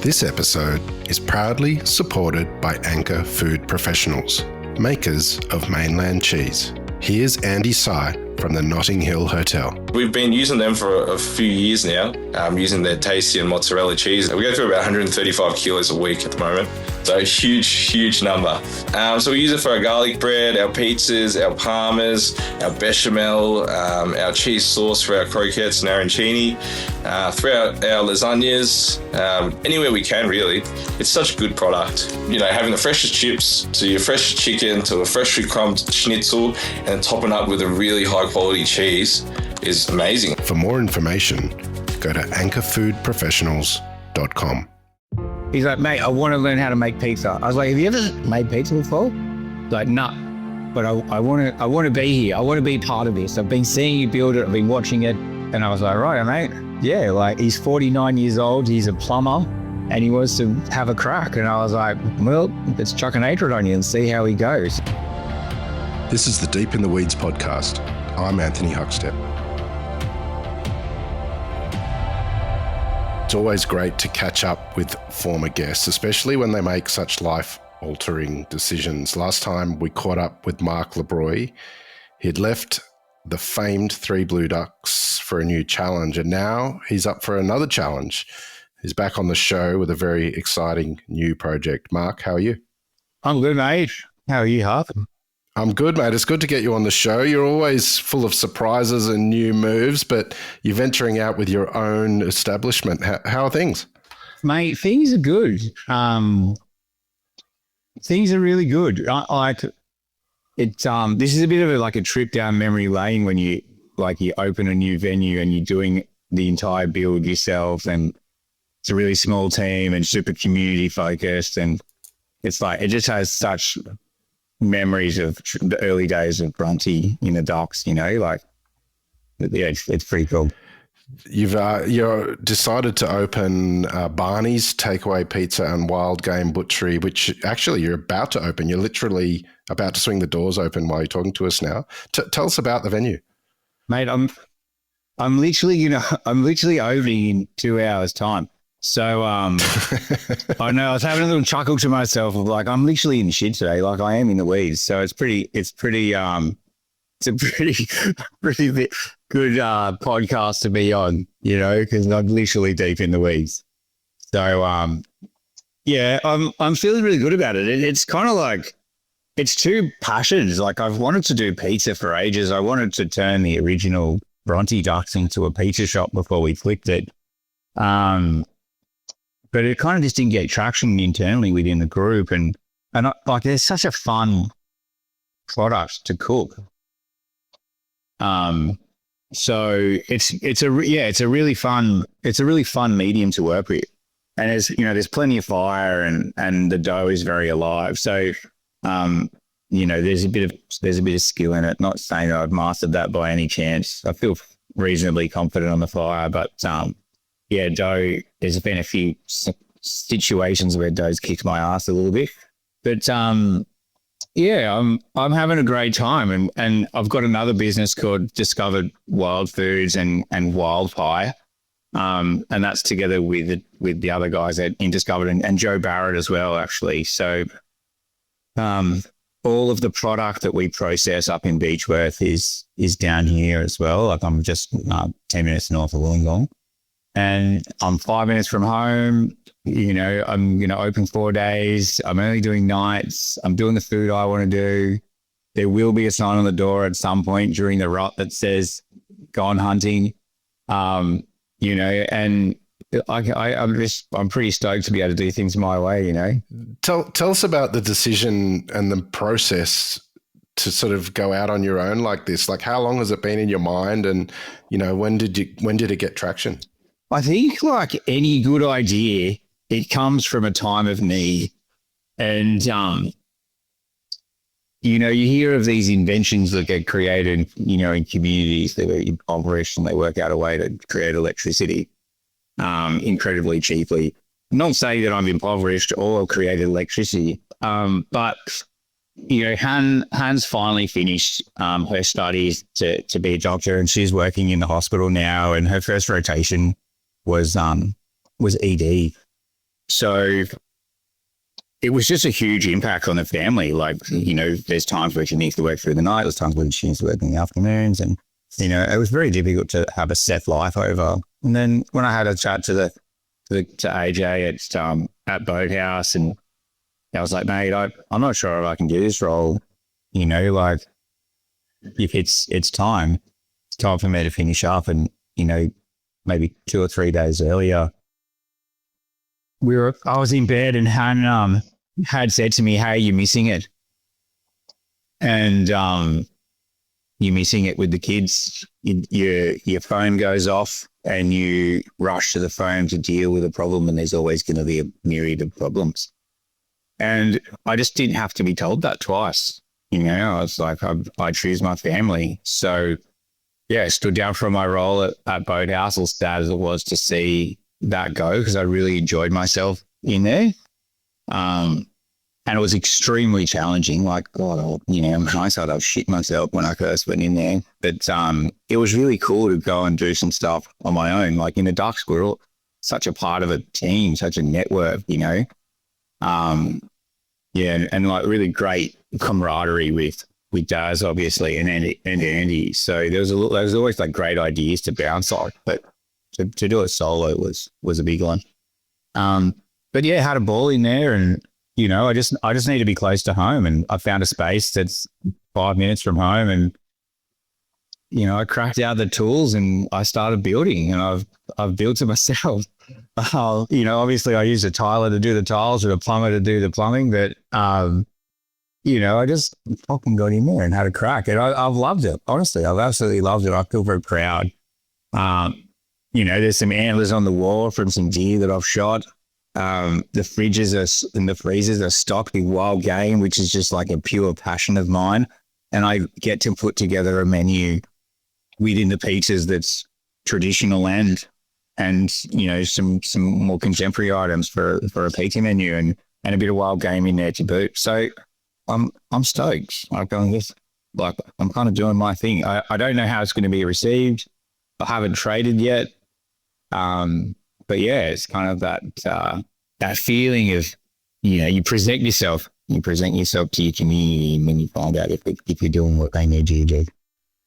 This episode is proudly supported by Anchor Food Professionals, makers of mainland cheese. Here's Andy Sy from the Notting Hill Hotel. We've been using them for a few years now, using their tasty and mozzarella cheese. We go through about 135 kilos a week at the moment. So a huge number. So we use it for our garlic bread, our pizzas, our parmas, our bechamel, our cheese sauce for our croquettes and arancini, throughout our lasagnas, anywhere we can really. It's such a good product. You know, having the freshest chips to your fresh chicken to a freshly crumbed schnitzel and topping up with a really high quality cheese is amazing. For more information, go to anchorfoodprofessionals.com. He's like, mate, I want to learn how to make pizza. I was like, have you ever made pizza before? He's like, no, but I want to be here. I want to be part of this. I've been seeing you build it. I've been watching it. And I was like, right, mate. Yeah, like he's 49 years old. He's a plumber and he wants to have a crack. And I was like, well, let's chuck an hatred on you and see how he goes. This is the Deep in the Weeds podcast. I'm Anthony Huckstep. It's always great to catch up with former guests, especially when they make such life-altering decisions. Last time we caught up with Mark Labrooy. He'd left the famed Three Blue Ducks for a new challenge, and now he's up for another challenge. He's back on the show with a very exciting new project. Mark, how are you? I'm good, mate. How are you, Huck? I'm good, mate. It's good to get you on the show. You're always full of surprises and new moves, but you're venturing out with your own establishment. How are things? Mate, things are good. Things are really good. This is a bit of a trip down memory lane when you open a new venue and you're doing the entire build yourself, and it's a really small team and super community focused, and it's like it just has such memories of the early days of Grunty in the docks, you know, yeah, it's pretty cool. You're decided to open Barney's takeaway pizza and Wild Game Butchery, which actually you're about to open. You're literally about to swing the doors open while you're talking to us now. Tell us about the venue, mate. I'm literally opening in 2 hours time. So I know I was having a little chuckle to myself of like, I'm literally in shit today. Like I am in the weeds. So it's a pretty good podcast to be on, you know, because I'm literally deep in the weeds. So yeah, I'm feeling really good about it. It's kind of like, it's two passions. Like I've wanted to do pizza for ages. I wanted to turn the original Bronte Ducks into a pizza shop before we flipped it. But it kind of just didn't get traction internally within the group. And there's such a fun product to cook. So it's a really fun medium to work with. And there's plenty of fire and the dough is very alive. So, there's a bit of skill in it. Not saying that I've mastered that by any chance. I feel reasonably confident on the fire, but, yeah, dough, there's been a few situations where dough's kicked my ass a little bit. But, yeah, I'm having a great time. And I've got another business called Discovered Wild Foods and Wild Pie. And that's together with the other guys in Discovered and Joe Barrett as well, actually. So all of the product that we process up in Beechworth is down here as well. Like I'm just 10 minutes north of Wollongong. And I'm 5 minutes from home. You know, I'm going to open 4 days. I'm only doing nights. I'm doing the food I want to do. There will be a sign on the door at some point during the rut that says, gone hunting. And I'm pretty stoked to be able to do things my way, you know. Tell us about the decision and the process to sort of go out on your own like this. Like how long has it been in your mind, and, you know, when did it get traction? I think like any good idea, it comes from a time of need. And, you hear of these inventions that get created, in communities that are impoverished and they work out a way to create electricity incredibly cheaply. I'm not saying that I'm impoverished or created electricity, but, Han's finally finished her studies to be a doctor, and she's working in the hospital now, and her first rotation was ED. So it was just a huge impact on the family. Like, there's times where she needs to work through the night. There's times when she needs to work in the afternoons. And, it was very difficult to have a set life over. And then when I had a chat to AJ at Boathouse, and I was like, mate, I'm not sure if I can do this role. Like, if it's time for me to finish up. And, maybe 2 or 3 days earlier, I was in bed, and Han had said to me, hey, you're missing it. And you're missing it with the kids. Your phone goes off and you rush to the phone to deal with a problem, and there's always going to be a myriad of problems. And I just didn't have to be told that twice. I was like, I choose my family. So, yeah, I stood down from my role at Boathouse, as sad as it was to see that go, because I really enjoyed myself in there. And it was extremely challenging. Like, God, in hindsight, I've shit myself when I first went in there. But it was really cool to go and do some stuff on my own. Like in the Dark Squirrel, such a part of a team, such a network, and like really great camaraderie with Daz, obviously, and Andy. So there was always like great ideas to bounce off, but to do it solo was a big one. But yeah, had a ball in there, and I just need to be close to home, and I found a space that's 5 minutes from home, and I cracked out the tools and I started building, and I've built it myself. Obviously I used a tiler to do the tiles or a plumber to do the plumbing, but I just fucking got in there and had a crack, and I've loved it. Honestly, I've absolutely loved it. I feel very proud. There's some antlers on the wall from some deer that I've shot. The fridges and the freezers are stocked with Wild Game, which is just like a pure passion of mine. And I get to put together a menu within the pizzas that's traditional and some more contemporary items for a pizza menu, and a bit of Wild Game in there to boot. So I'm stoked. I'm kind of doing my thing. I don't know how it's going to be received. I haven't traded yet. But yeah, it's kind of that feeling of, you present yourself to your community, and then you find out if you're doing what they need you to do.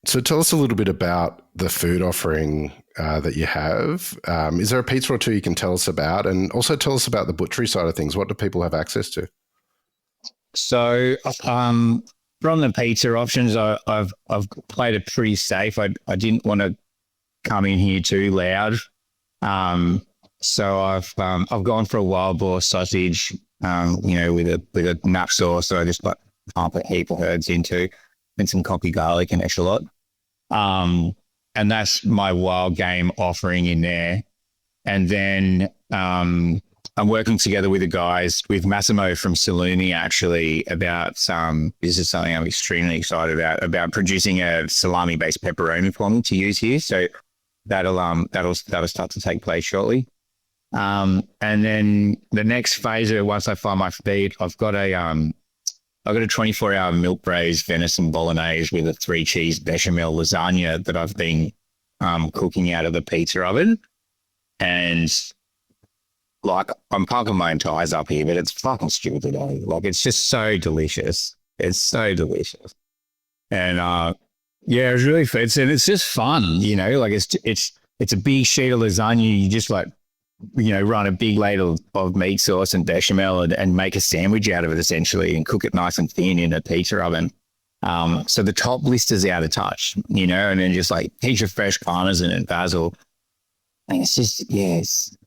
So tell us a little bit about the food offering that you have. Is there a pizza or two you can tell us about? And also tell us about the butchery side of things. What do people have access to? So from the pizza options, I've played it pretty safe. I didn't want to come in here too loud. So I've gone for a wild boar sausage, with a nap sauce. So I just pump a heap of herbs into, and some coffee garlic and echalot. And that's my Wild Game offering in there. And then I'm working together with the guys, with Massimo from Saluni, actually, about this is something I'm extremely excited about producing a salami-based pepperoni for me to use here. So that'll start to take place shortly. And then the next phase of it, once I find my feet, I've got a 24-hour milk braised venison bolognese with a 3-cheese bechamel lasagna that I've been cooking out of the pizza oven. And like, I'm pumping my tires up here, but it's fucking stupid. Like, it's just so delicious. It's so delicious. And yeah, it's really fits, and it's just fun, like it's a big sheet of lasagna. You just run a big ladle of meat sauce and bechamel and make a sandwich out of it, essentially, and cook it nice and thin in a pizza oven. So the top blisters out of touch, and then just like heaps of fresh parmesan and basil. And it's just, yes,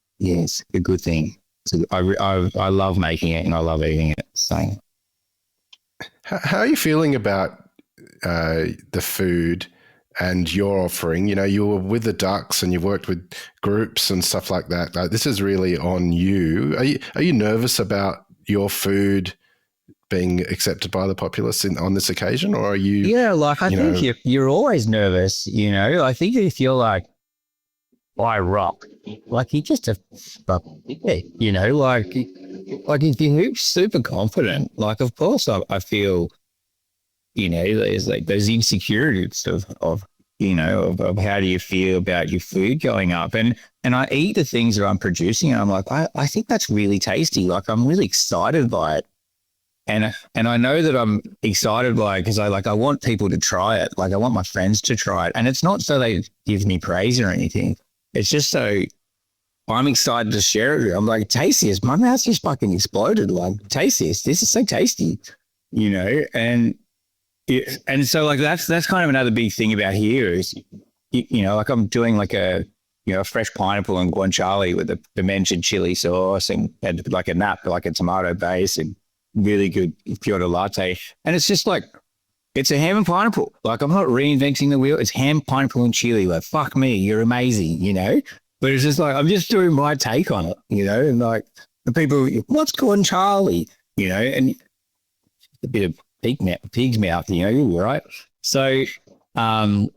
a good thing. So I love making it and I love eating it. So, how are you feeling about the food and your offering? You were with the Ducks and you've worked with groups and stuff like that. Like, this is really on you. Are you nervous about your food being accepted by the populace on this occasion, or are you? Yeah, like I think you're always nervous. I think if you're like, I rock, like you're just a fucking dickhead, like if you're super confident, like of course I feel, there's like those insecurities of of how do you feel about your food going up? And I eat the things that I'm producing, and I'm like, I think that's really tasty. Like, I'm really excited by it. And I know that I'm excited by it because I want people to try it. Like, I want my friends to try it. And it's not so they give me praise or anything. It's just so I'm excited to share it with you. I'm like, tastiest. My mouth just fucking exploded. Like, tastiest. This is so tasty, and so like that's kind of another big thing about here is, like I'm doing like a fresh pineapple and guanciale with the mentioned chili sauce and like a nut, like a tomato base and really good Kyoto latte. And it's just like, it's a ham and pineapple. Like, I'm not reinventing the wheel. It's ham, pineapple and chili. Like, fuck me, you're amazing, But it's just like, I'm just doing my take on it, and like the people, what's guanciale, and a bit of pig's mouth, right? So, I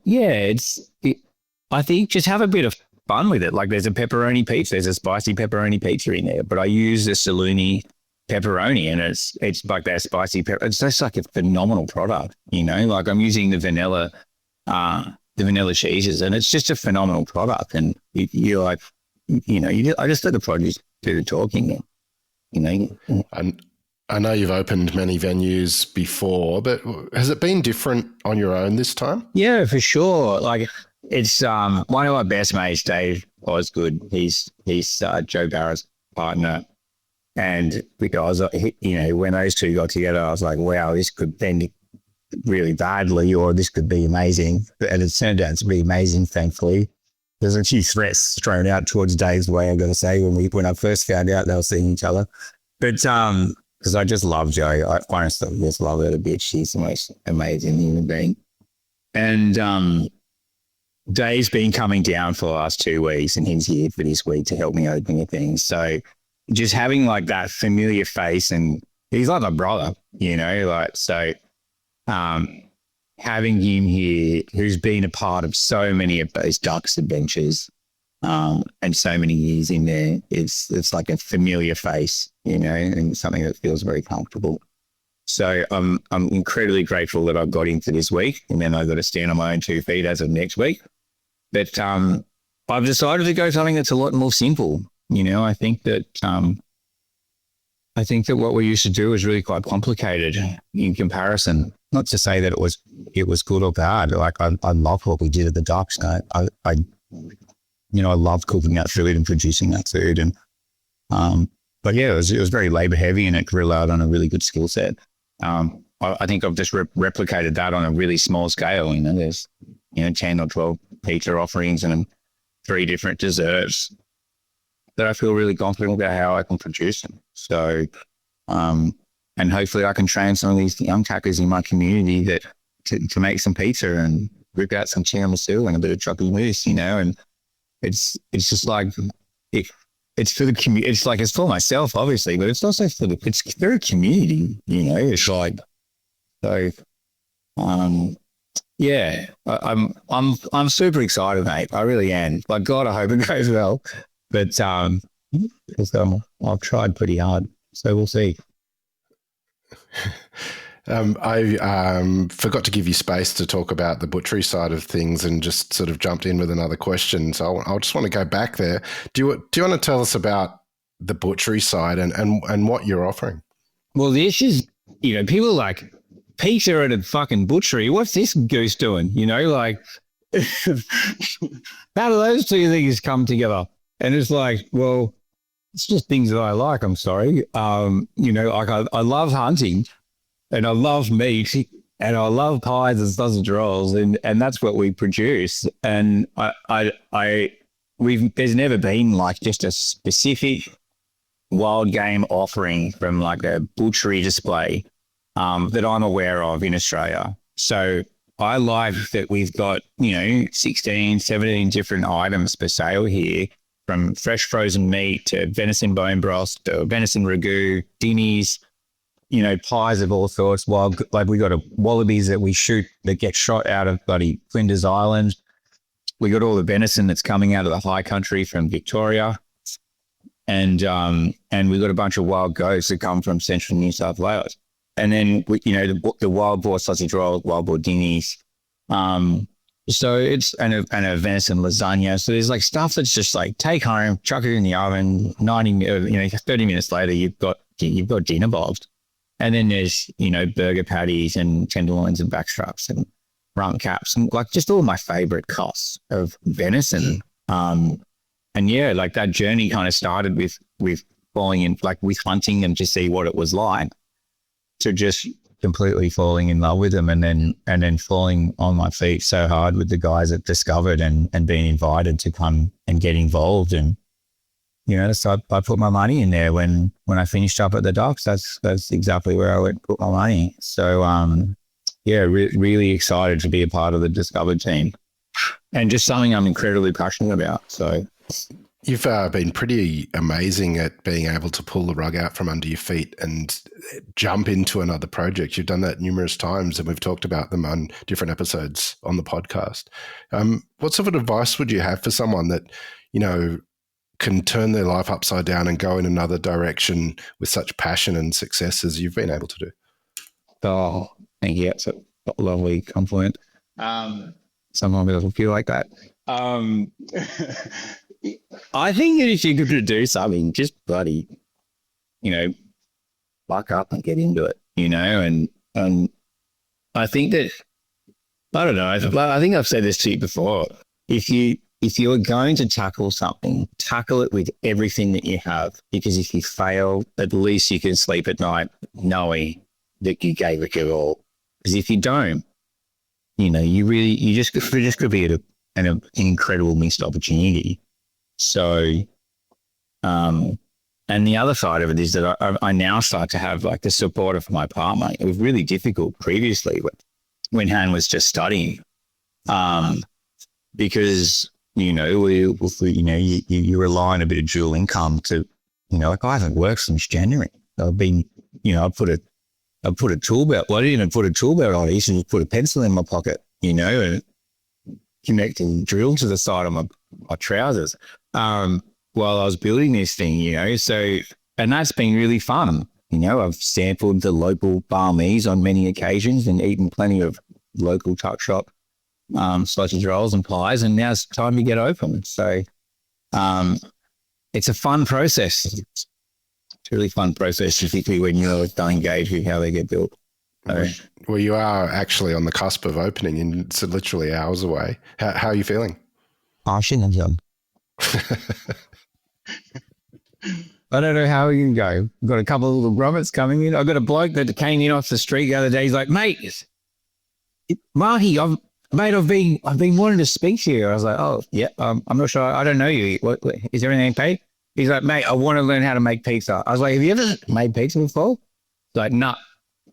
think just have a bit of fun with it. Like, there's a pepperoni pizza, there's a spicy pepperoni pizza in there, but I use a salumi pepperoni, and it's like that spicy pepper. It's just like a phenomenal product, like I'm using the vanilla cheeses, and it's just a phenomenal product. And you're like, I just let the produce do the talking, And I know you've opened many venues before, but has it been different on your own this time? Yeah, for sure. Like, it's one of my best mates, Dave Osgood. He's Joe Barra's partner. And because, when those two got together, I was like, wow, this could end really badly, or this could be amazing. And it turned out to be amazing, thankfully. There's a few threats thrown out towards Dave's way, I'm going to say, when I first found out they were seeing each other. But because I just love Jo. I honestly just love her to bitch. She's the most amazing human being. And Dave's been coming down for the last 2 weeks, and he's here for this week to help me open things. So just having like that familiar face, and he's like my brother, having him here, who's been a part of so many of those Ducks adventures, and so many years in there, it's like a familiar face, and something that feels very comfortable. So I'm incredibly grateful that I've got into this week, and then I've got to stand on my own 2 feet as of next week. But I've decided to go something that's a lot more simple. I think that what we used to do was really quite complicated in comparison. Not to say that it was good or bad. Like, I love what we did at the Ducks. I loved cooking that food and producing that food. And but yeah, it was very labor heavy, and it relied on a really good skill set. I think I've just replicated that on a really small scale. There's 10 or 12 pizza offerings and 3 different desserts that I feel really confident about how I can produce them. So, and hopefully I can train some of these young tackers in my community that to make some pizza and rip out some tiramisu and a bit of chocolate mousse, and it's just like, it's for the community. It's like, it's for myself, obviously, but it's also for the community, it's like, so, yeah, I'm super excited, mate. I really am. Like, God, I hope it goes well. But because I've tried pretty hard, so we'll see. I forgot to give you space to talk about the butchery side of things, and just sort of jumped in with another question. So I just want to go back there. Do you want to tell us about the butchery side and what you're offering? Well, this is, people are like, pizza at a fucking butchery. What's this goose doing? Like, how do those two things come together? And it's like, well, it's just things that I like. I'm sorry. Like I love hunting, and I love meat, and I love pies and sausage rolls, and that's what we produce. And there's never been like just a specific wild game offering from like a butchery display that I'm aware of in Australia. So I like that we've got, 16, 17 different items for sale here, from fresh frozen meat to venison bone broth to venison ragu, dinnies, pies of all sorts. Like we got wallabies that we shoot that get shot out of bloody Flinders Island. We got all the venison that's coming out of the high country from Victoria. And we got a bunch of wild goats that come from central New South Wales. And then, the wild boar sausage rolls, wild boar dinnies, So it's and a venison lasagna. So there's like stuff that's just like take home, chuck it in the oven. 30 minutes later, you've got dinner bobs. And then there's burger patties and tenderloins and backstraps and rump caps and like just all my favorite cuts of venison. And yeah, like that journey kind of started with falling in, like with hunting them to see what it was like, to just completely falling in love with them and then falling on my feet so hard with the guys that discovered and being invited to come and get involved. And, so I put my money in there when I finished up at the docks. That's exactly where I went put my money. So, really excited to be a part of the Discovered team and just something I'm incredibly passionate about. So you've been pretty amazing at being able to pull the rug out from under your feet and jump into another project. You've done that numerous times and we've talked about them on different episodes on the podcast. What sort of advice would you have for someone that, can turn their life upside down and go in another direction with such passion and success as you've been able to do? Oh, thank you. That's a lovely compliment. Someone will feel like that. I think that if you're going to do something, just bloody, buck up and get into it, and I think that, I don't know, I think I've said this to you before. If you're going to tackle something, tackle it with everything that you have, because if you fail, at least you can sleep at night knowing that you gave it your all. Because if you don't, you just could be at an incredible missed opportunity. So, and the other side of it is that I now start to have like the support of my partner. It was really difficult previously when Han was just studying, because you rely on a bit of dual income to, like I haven't worked since January. I've been, I put a tool belt. Well, I didn't even put a tool belt on. I used to just put a pencil in my pocket, and connect and drill to the side of my trousers while I was building this thing, So, and that's been really fun. I've sampled the local Barney's on many occasions and eaten plenty of local tuck shop sausage rolls and pies, and now it's time to get open. So it's a fun process. It's a really fun process, particularly when you're not engaged with how they get built. So, well, you are actually on the cusp of opening and it's literally hours away. How are you feeling? I shouldn't have done. I don't know how we can go. We've got a couple of little grommets coming in. I've got a bloke that came in off the street the other day. He's like, mate, Marky, I've been wanting to speak to you. I was like, oh, yeah, I'm not sure. I don't know you. What, is everything paid? He's like, mate, I want to learn how to make pizza. I was like, have you ever made pizza before? He's like, no,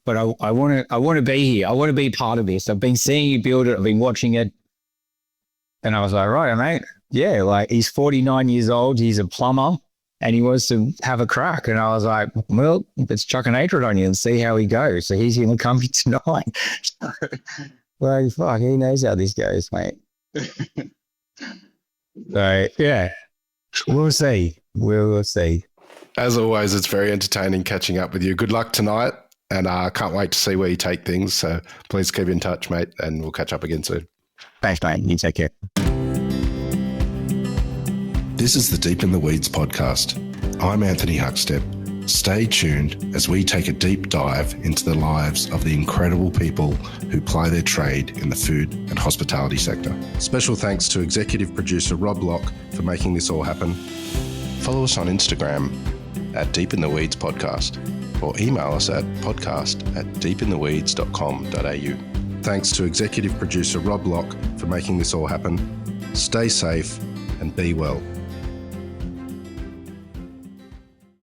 but I want to be here. I want to be part of this. I've been seeing you build it. I've been watching it. And I was like, right, mate. Yeah, like he's 49 years old. He's a plumber and he wants to have a crack. And I was like, well, let's chuck an hatred on you and see how he goes. So he's going to come here tonight. Well, fuck, he knows how this goes, mate. So, yeah, we'll see. We'll see. As always, it's very entertaining catching up with you. Good luck tonight, and I can't wait to see where you take things. So please keep in touch, mate, and we'll catch up again soon. Thanks, mate. You take care. This is the Deep in the Weeds podcast. I'm Anthony Huckstep. Stay tuned as we take a deep dive into the lives of the incredible people who ply their trade in the food and hospitality sector. Special thanks to executive producer Rob Locke for making this all happen. Follow us on Instagram at Deep in the Weeds Podcast or email us at podcast@deepintheweeds.com.au. Thanks to executive producer Rob Locke for making this all happen. Stay safe and be well.